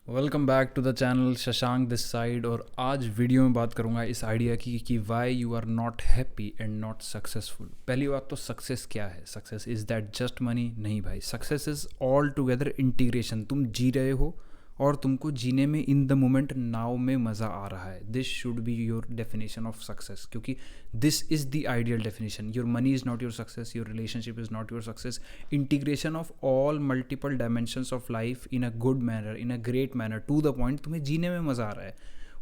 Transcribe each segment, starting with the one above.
Welcome back to the channel Shashank this side. और आज video में बात करूंगा इस आइडिया की कि why you are not happy and not successful. पहली बात तो सक्सेस क्या है? Success is that just money? नहीं भाई, success is all together integration. तुम जी रहे हो और तुमको जीने में इन द मोमेंट नाउ में मज़ा आ रहा है। This should be your definition of success, क्योंकि this is the ideal definition. Your money is not your success, your relationship is not your success. Integration of all multiple dimensions of life in a good manner, in a great manner, to the point. तुम्हें जीने में मज़ा आ रहा है।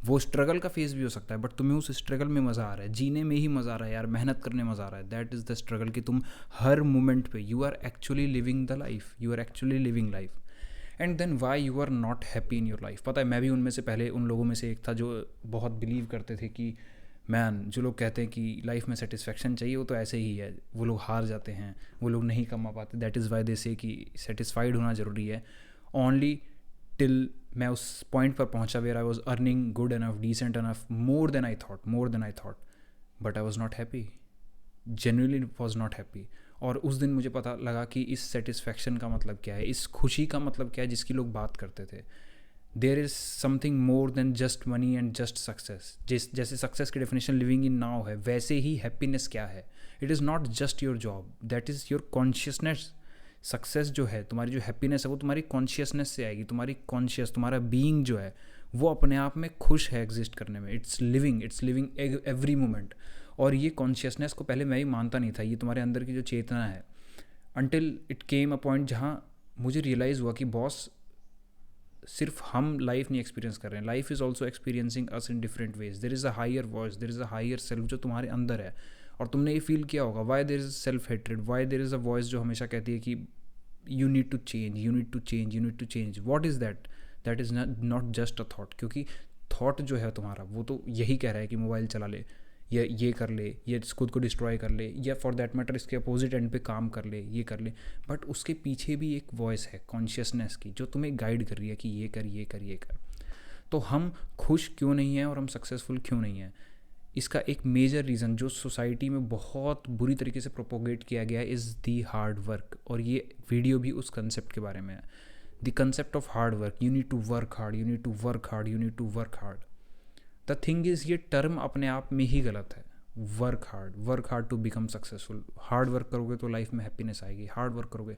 वो struggle का phase भी हो सकता है, बट तुम्हें उस स्ट्रगल में मज़ा आ रहा है, जीने में ही मज़ा आ रहा है यार, मेहनत करने में मज़ा आ रहा है। दैट इज़ द स्ट्रगल कि तुम हर मोमेंट पे you are actually living the life, you are actually living life. And then why you are not happy in your life. पता है, मैं भी उनमें से पहले उन लोगों में से एक था जो बहुत बिलीव करते थे कि मैन, जो लोग कहते हैं कि लाइफ में सेटिस्फेक्शन चाहिए वो तो ऐसे ही है, वो लोग हार जाते हैं, वो लोग नहीं कमा पाते। दैट इज़ वाई दे से कि सेटिस्फाइड होना ज़रूरी है। ओनली टिल मैं उस पॉइंट पर पहुंचा where I was earning good enough, decent enough, more than I thought, but I was not happy, genuinely was not happy. और उस दिन मुझे पता लगा कि इस सेटिस्फैक्शन का मतलब क्या है, इस खुशी का मतलब क्या है जिसकी लोग बात करते थे। There is something more than just money and just success. जैसे सक्सेस की डेफिनेशन लिविंग इन नाउ है, वैसे ही हैप्पीनेस क्या है? It is not just your job, that is your consciousness. Success जो है, तुम्हारी जो हैप्पीनेस है वो तुम्हारी कॉन्शियसनेस से आएगी। तुम्हारा बीइंग जो है वो अपने आप में खुश है एग्जिस्ट करने में। It's living every moment. और ये कॉन्शियसनेस को पहले मैं भी मानता नहीं था, ये तुम्हारे अंदर की जो चेतना है, until it came a point जहाँ मुझे रियलाइज़ हुआ कि बॉस, सिर्फ हम लाइफ नहीं एक्सपीरियंस कर रहे हैं, life is also experiencing us in different ways. There is a higher voice, there is a higher self जो तुम्हारे अंदर है। और तुमने ये फील किया होगा, why there is self hatred, why there is a voice जो हमेशा कहती है कि you need to change, you need to change, you need to change. What is that? That is not just a thought, क्योंकि thought जो है तुम्हारा वो तो यही कह रहा है कि मोबाइल चला ले, या ये कर ले, ये खुद को डिस्ट्रॉय कर ले, या फॉर दैट मैटर इसके अपोजिट एंड पे काम कर ले, ये कर ले। बट उसके पीछे भी एक वॉइस है कॉन्शियसनेस की जो तुम्हें गाइड कर रही है कि ये कर, ये कर, ये कर। तो हम खुश क्यों नहीं हैं और हम सक्सेसफुल क्यों नहीं हैं? इसका एक मेजर रीज़न जो सोसाइटी में बहुत बुरी तरीके से प्रोपोगेट किया गया है इज़ दी हार्ड वर्क। और ये वीडियो भी उस कंसेप्ट के बारे में है, the concept of hard work. You need to work hard, you need to work hard, you need to work hard. The thing is, ये टर्म अपने आप में ही गलत है। Work hard to become successful. Hard work करोगे तो life में हैप्पीनेस आएगी। हार्ड वर्क करोगे,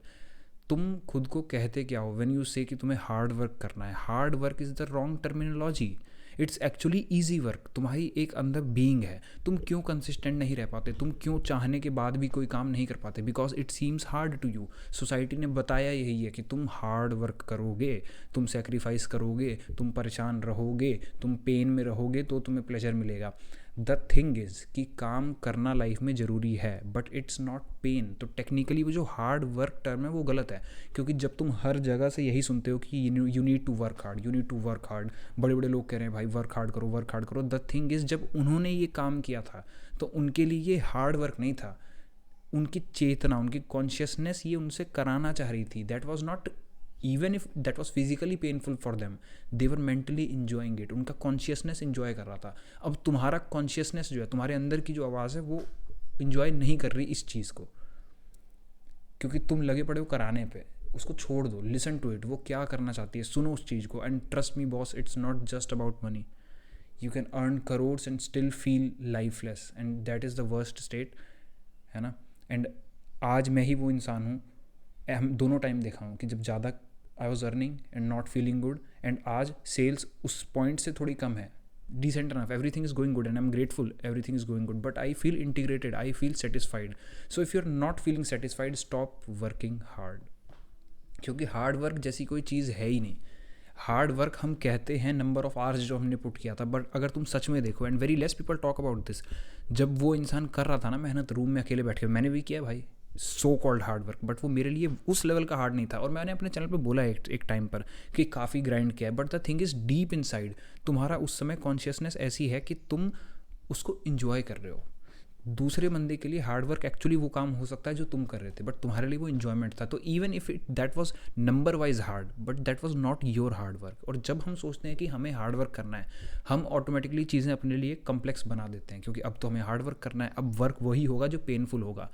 तुम खुद को कहते क्या हो व्हेन यू से कि तुम्हें हार्ड वर्क करना है? Hard work is the wrong terminology. It's actually easy work. तुम्हारी एक अंदर बीइंग है, तुम क्यों कंसिस्टेंट नहीं रह पाते? तुम क्यों चाहने के बाद भी कोई काम नहीं कर पाते? Because it seems hard to you. Society ने बताया यही है कि तुम हार्ड वर्क करोगे, तुम सेक्रीफाइस करोगे, तुम परेशान रहोगे, तुम पेन में रहोगे तो तुम्हें प्लेजर मिलेगा। द थिंग इज़ कि काम करना लाइफ में ज़रूरी है, बट इट्स नॉट पेन। तो टेक्निकली वो जो हार्ड वर्क टर्म है वो गलत है, क्योंकि जब तुम हर जगह से यही सुनते हो कि you need to work hard, you need to work hard, बड़े बड़े लोग कह रहे हैं भाई वर्क हार्ड करो, वर्क हार्ड करो। द थिंग इज़, जब उन्होंने ये काम किया था तो उनके लिए ये हार्ड वर्क नहीं था। उनकी चेतना, उनकी कॉन्शियसनेस ये उनसे कराना चाह रही थी। That was not, even if that was physically painful for them, they were mentally enjoying it. उनका कॉन्शियसनेस इंजॉय कर रहा था। अब तुम्हारा कॉन्शियसनेस जो है, तुम्हारे अंदर की जो आवाज़ है वो इंजॉय नहीं कर रही इस चीज़ को, क्योंकि तुम लगे पड़े हो कराने पे। उसको छोड़ दो, लिसन टू इट। वो क्या करना चाहती है, सुनो उस चीज़ को। And trust me boss, it's not just about money. You can earn crores and still feel lifeless, and that is the worst state, है ना। एंड आज मैं ही वो इंसान हूँ, हम दोनों टाइम देखा हूँ कि जब ज़्यादा आई was earning and not feeling good, and आज सेल्स उस पॉइंट से थोड़ी कम है, decent enough, everything is going good and I'm grateful, everything is going good, but I feel integrated, I feel satisfied. So if you're not feeling satisfied, stop working hard, क्योंकि hard work जैसी कोई चीज़ है ही नहीं। Hard work हम कहते हैं number of hours जो हमने पुट किया था, बट अगर तुम सच में देखो, and very less people talk about this, जब वो इंसान कर रहा था ना मेहनत रूम में अकेले बैठ के, मैंने भी किया भाई so called hard work, but वो मेरे लिए उस लेवल का हार्ड नहीं था। और मैंने अपने चैनल पे बोला एक टाइम पर कि काफ़ी ग्राइंड किया है, but the thing is deep inside तुम्हारा उस समय कॉन्शियसनेस ऐसी है कि तुम उसको इंजॉय कर रहे हो। दूसरे बंदे के लिए हार्ड वर्क एक्चुअली वो काम हो सकता है जो तुम कर रहे थे, बट तुम्हारे लिए वो इन्जॉयमेंट था। तो even if it that was number wise hard, but that was not your hard work. और जब हम सोचते हैं कि हमें हार्ड वर्क करना है, हम ऑटोमेटिकली चीज़ें अपने लिए कम्प्लेक्स बना देते हैं, क्योंकि अब तो हमें हार्ड वर्क करना है, अब वर्क वही होगा जो पेनफुल होगा।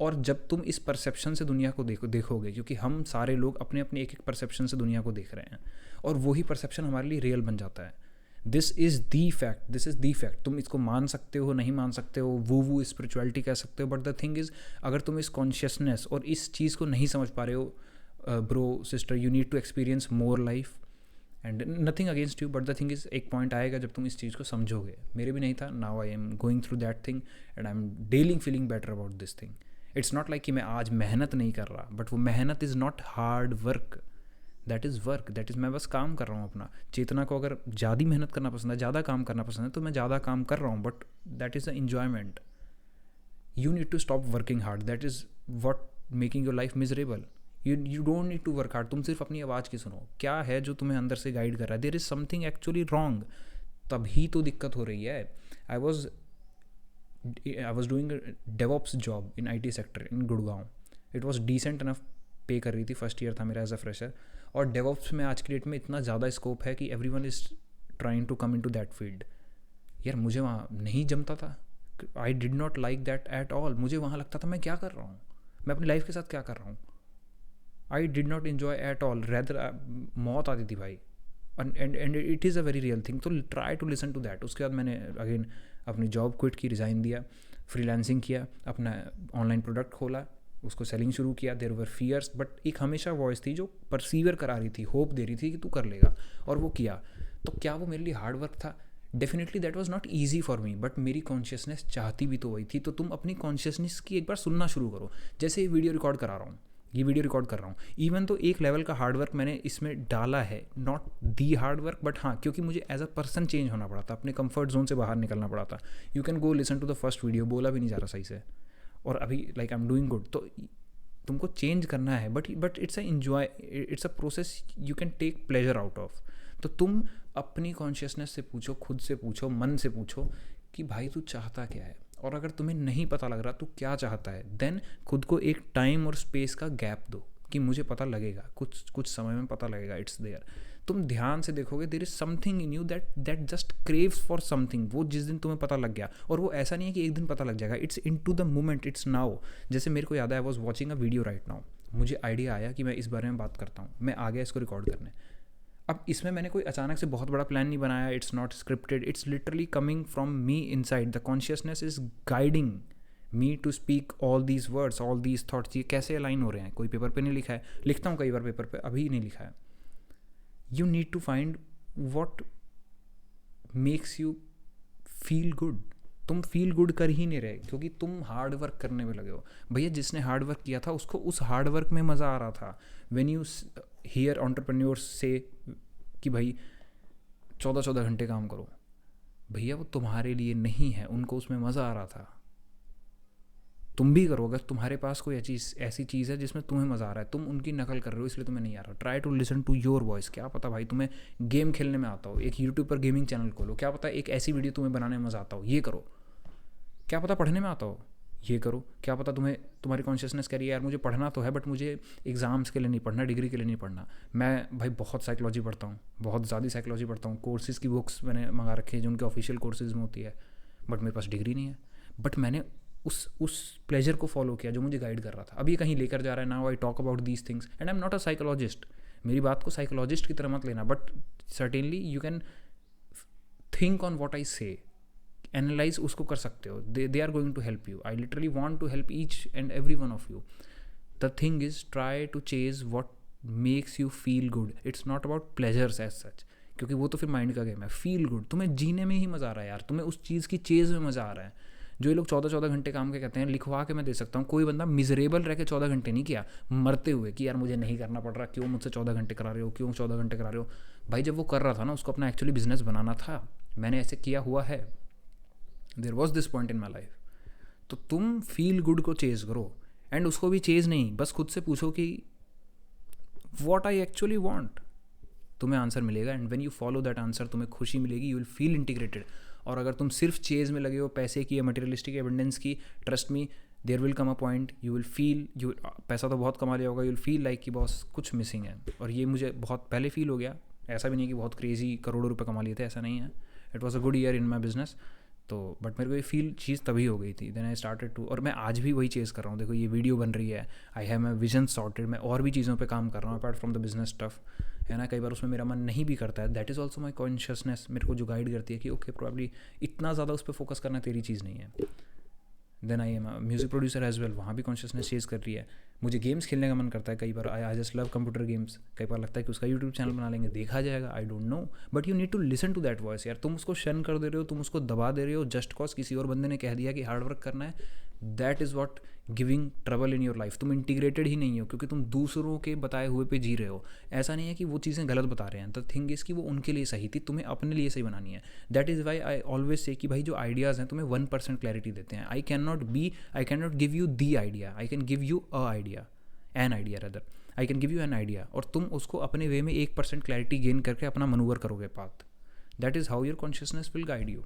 और जब तुम इस परसेप्शन से दुनिया को देखोगे, क्योंकि हम सारे लोग अपने अपने एक एक परसेप्शन से दुनिया को देख रहे हैं, और वही परसेप्शन हमारे लिए रियल बन जाता है। This is the fact. तुम इसको मान सकते हो, नहीं मान सकते हो, वो स्पिरिचुअलिटी कह सकते हो, बट द थिंग इज़, अगर तुम इस कॉन्शियसनेस और इस चीज़ को नहीं समझ पा रहे हो, bro sister, you need to experience more life. And nothing against you, but the thing is, एक पॉइंट आएगा जब तुम इस चीज़ को समझोगे। मेरे भी नहीं था, now I am going through that thing and I M daily feeling better about this thing. It's not like कि मैं आज मेहनत नहीं कर रहा, बट वो मेहनत is not hard work, that is work, that is, मैं बस काम कर रहा हूँ अपना। चेतना को अगर ज़्यादा मेहनत करना पसंद है, ज़्यादा काम करना पसंद है, तो मैं ज़्यादा काम कर रहा हूँ, but that is the enjoyment. You need to stop working hard, that is what making your life miserable. You don't need to work hard. तुम सिर्फ अपनी आवाज़ की सुनो, क्या है जो तुम्हें अंदर से गाइड कर रहा है। There is something actually wrong, तभी तो दिक्कत हो रही है। I was doing DevOps job in IT sector in Gurgaon. It was decent enough pay कर रही थी, फर्स्ट ईयर था मेरा एज अ फ्रेशर, और डेवॉप्स में आज की डेट में इतना ज़्यादा स्कोप है कि everyone is trying to come in to that field. यार मुझे वहाँ नहीं जमता था, I did not like that at all. मुझे वहाँ लगता था मैं क्या कर रहा हूँ, मैं अपनी लाइफ के साथ क्या कर रहा हूँ। I did not enjoy at all, rather मौत आती थी भाई। And it is a very real thing, तो try to listen to that. उसके बाद मैंने अगेन अपनी जॉब क्विट की, रिज़ाइन दिया, फ्रीलांसिंग किया, अपना ऑनलाइन प्रोडक्ट खोला, उसको सेलिंग शुरू किया। देयर वर फियर्स, बट एक हमेशा वॉइस थी जो परसीवर करा रही थी, होप दे रही थी कि तू कर लेगा, और वो किया। तो क्या वो मेरे लिए हार्ड वर्क था? Definitely that was not easy for me, but मेरी कॉन्शियसनेस चाहती भी तो वही थी। तो तुम अपनी कॉन्शियसनेस की एक बार सुनना शुरू करो। जैसे ये वीडियो रिकॉर्ड करा रहा हूँ, ये वीडियो रिकॉर्ड कर रहा हूँ, इवन तो एक लेवल का हार्ड वर्क मैंने इसमें डाला है, not the hard work, but हाँ, क्योंकि मुझे एज अ पर्सन चेंज होना पड़ा था, अपने कंफर्ट जोन से बाहर निकलना पड़ा था। You can go listen to the first video, बोला भी नहीं जा रहा सही से, और अभी like I am doing good. तो तुमको चेंज करना है, but it's a enjoy, it's a process you can take pleasure out of. तो तुम अपनी कॉन्शियसनेस से पूछो, खुद से पूछो, मन से पूछो कि भाई तू चाहता क्या है। और अगर तुम्हें नहीं पता लग रहा तू क्या चाहता है, देन खुद को एक टाइम और स्पेस का गैप दो कि मुझे पता लगेगा, कुछ समय में पता लगेगा, इट्स देयर। तुम ध्यान से देखोगे, there is something in you that just craves for something. वो जिस दिन तुम्हें पता लग गया, और वो ऐसा नहीं है कि एक दिन पता लग जाएगा, it's in to the moment, it's now. जैसे मेरे को याद है, I was watching a video right now, मुझे आइडिया आया कि मैं इस बारे में बात करता हूँ, मैं आ गया इसको रिकॉर्ड करने। अब इसमें मैंने कोई अचानक से बहुत बड़ा प्लान नहीं बनाया, it's not scripted, it's literally coming from me inside. The consciousness is guiding me to speak all these words, all these thoughts. ये कैसे अलाइन हो रहे हैं, कोई पेपर पे नहीं लिखा है, लिखता हूँ कई बार पेपर पे, अभी नहीं लिखा है। You need to find what makes you feel good. तुम फील गुड कर ही नहीं रहे, क्योंकि तुम हार्ड वर्क करने में लगे हो। भैया जिसने हार्ड वर्क किया था, उसको उस हार्ड वर्क में मज़ा आ रहा था। व्हेन यू हियर एंटरप्रेन्योर्स से कि भाई 14-14 घंटे काम करो, भैया वो तुम्हारे लिए नहीं है, उनको उसमें मज़ा आ रहा था। तुम भी करो, अगर तुम्हारे पास कोई ऐसी चीज़ है जिसमें तुम्हें मज़ा आ रहा है, तुम उनकी नकल कर रहे हो इसलिए तुम्हें नहीं आ रहा। Try to listen to your voice. क्या पता भाई तुम्हें गेम खेलने में आता हो, एक यूट्यूब पर गेमिंग चैनल खोलो। क्या पता एक ऐसी वीडियो तुम्हें बनाने में मज़ा आता हो, ये करो। क्या पता पढ़ने में आता हो, ये करो। क्या पता तुम्हारी कॉन्शियसनेस कह रही है यार मुझे पढ़ना तो है, बट मुझे एग्ज़ाम्स के लिए नहीं पढ़ना, डिग्री के लिए नहीं पढ़ना। मैं भाई बहुत साइकोलॉजी पढ़ता हूँ, बहुत ज़्यादा साइकोलॉजी पढ़ता हूँ, कोर्सेज़ की बुक्स मैंने मंगा रखी है जो उनके ऑफिशियल कोर्सेज़ में होती है, बट मेरे पास डिग्री नहीं है। बट मैंने उस प्लेजर को फॉलो किया जो मुझे गाइड कर रहा था। अब ये कहीं लेकर जा रहा है। Now I talk about these things and I am not a psychologist. मेरी बात को साइकोलॉजिस्ट की तरह मत लेना, but certainly you can think on what I say, analyse उसको कर सकते हो। They are going to help you. I literally want to help each and every one of you. The thing is try to chase what makes you feel good. It's not about pleasures as such, क्योंकि वो तो फिर mind का game है। Feel good, तुम्हें जीने में ही मज़ा आ रहा है यार, तुम्हें उस चीज़ की चेज़ में मज़ा आ रहा है। जो ये लोग 14-14 घंटे काम के कहते हैं, लिखवा के मैं दे सकता हूँ। कोई बंदा मिजरेबल रह के 14 घंटे नहीं किया, मरते हुए कि यार मुझे नहीं करना पड़ रहा, क्यों मुझसे 14 घंटे करा रहे हो, क्यों 14 घंटे करा रहे हो। भाई जब वो कर रहा था ना, उसको अपना एक्चुअली बिजनेस बनाना था। मैंने ऐसे किया हुआ है। There was this point in my life. तो तुम फील गुड को चेज़ करो, एंड उसको भी चेज़ नहीं, बस खुद से पूछो कि वॉट आई एक्चुअली वॉन्ट। तुम्हें आंसर मिलेगा, and when you follow that answer तुम्हें खुशी मिलेगी, यू विल फील इंटीग्रेटेड। और अगर तुम सिर्फ चेज़ में लगे हो, पैसे की या मटेरियलिस्टिक एबिडेंस की, trust me there will come a point you will feel, you पैसा तो बहुत कमा लिया होगा, यू विल फील लाइक कि बॉस कुछ मिसिंग है। और ये मुझे बहुत पहले फील हो गया। ऐसा भी नहीं कि बहुत क्रेजी करोड़ों रुपए कमा लिए थे, ऐसा नहीं है। It was a good year in my business. तो बट मेरे को ये फील चीज़ तभी हो गई थी, देन आई स्टार्टेड टू, और मैं आज भी वही चेज़ कर रहा हूँ। देखो ये वीडियो बन रही है, I have my vision sorted, मैं और भी चीज़ों पे काम कर रहा हूँ apart from the business stuff, है ना। कई बार उसमें मेरा मन नहीं भी करता है, that is also my consciousness मेरे को जो गाइड करती है कि ओके प्रोबेबली इतना ज़्यादा उस पर फोकस करना तेरी चीज़ नहीं है। Then I am music producer as well, वहाँ भी कॉन्शियसनेस चेज़ कर रही है। मुझे गेम्स खेलने का मन करता है कई बार, I just love computer games, कई बार लगता है कि उसका यूट्यूब चैनल बना लेंगे, देखा जाएगा, I don't know, but you need to listen to that voice यार। तुम उसको शन कर दे रहे हो, तुम उसको दबा दे रहे हो जस्ट कॉज किसी और बंदे ने कह दिया कि हार्ड वर्क करना है, that is what giving trouble in your life. तुम इंटीग्रेटेड ही नहीं हो क्योंकि तुम दूसरों के बताए हुए पे जी रहे हो। ऐसा नहीं है कि वो चीज़ें गलत बता रहे हैं, द थिंग इज़ कि वो उनके लिए सही थी, तुम्हें अपने लिए सही बनानी है। That is why I always say कि भाई जो आइडियाज़ हैं तुम्हें 1% क्लैरिटी देते हैं। I can not give you the idea, I can give you a idea, an idea rather, I can give you an idea, और तुम उसको अपने वे में 1% क्लैरिटी गेन करके अपना मनूवर करोगे path. That is how your consciousness will guide you.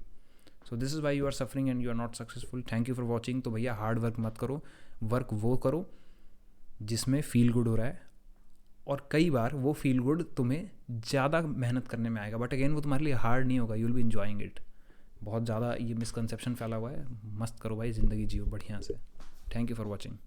So this is why you are suffering and you are not successful. Thank you for watching. तो भैया हार्ड वर्क मत करो, वर्क वो करो जिसमें फील गुड हो रहा है, और कई बार वो फील गुड तुम्हें ज़्यादा मेहनत करने में आएगा, बट अगेन वो तुम्हारे लिए हार्ड नहीं होगा, you will be enjoying it. बहुत ज़्यादा ये मिसकंसेप्शन फैला हुआ है, मस्त करो भाई, ज़िंदगी जियो बढ़िया से। Thank you for watching.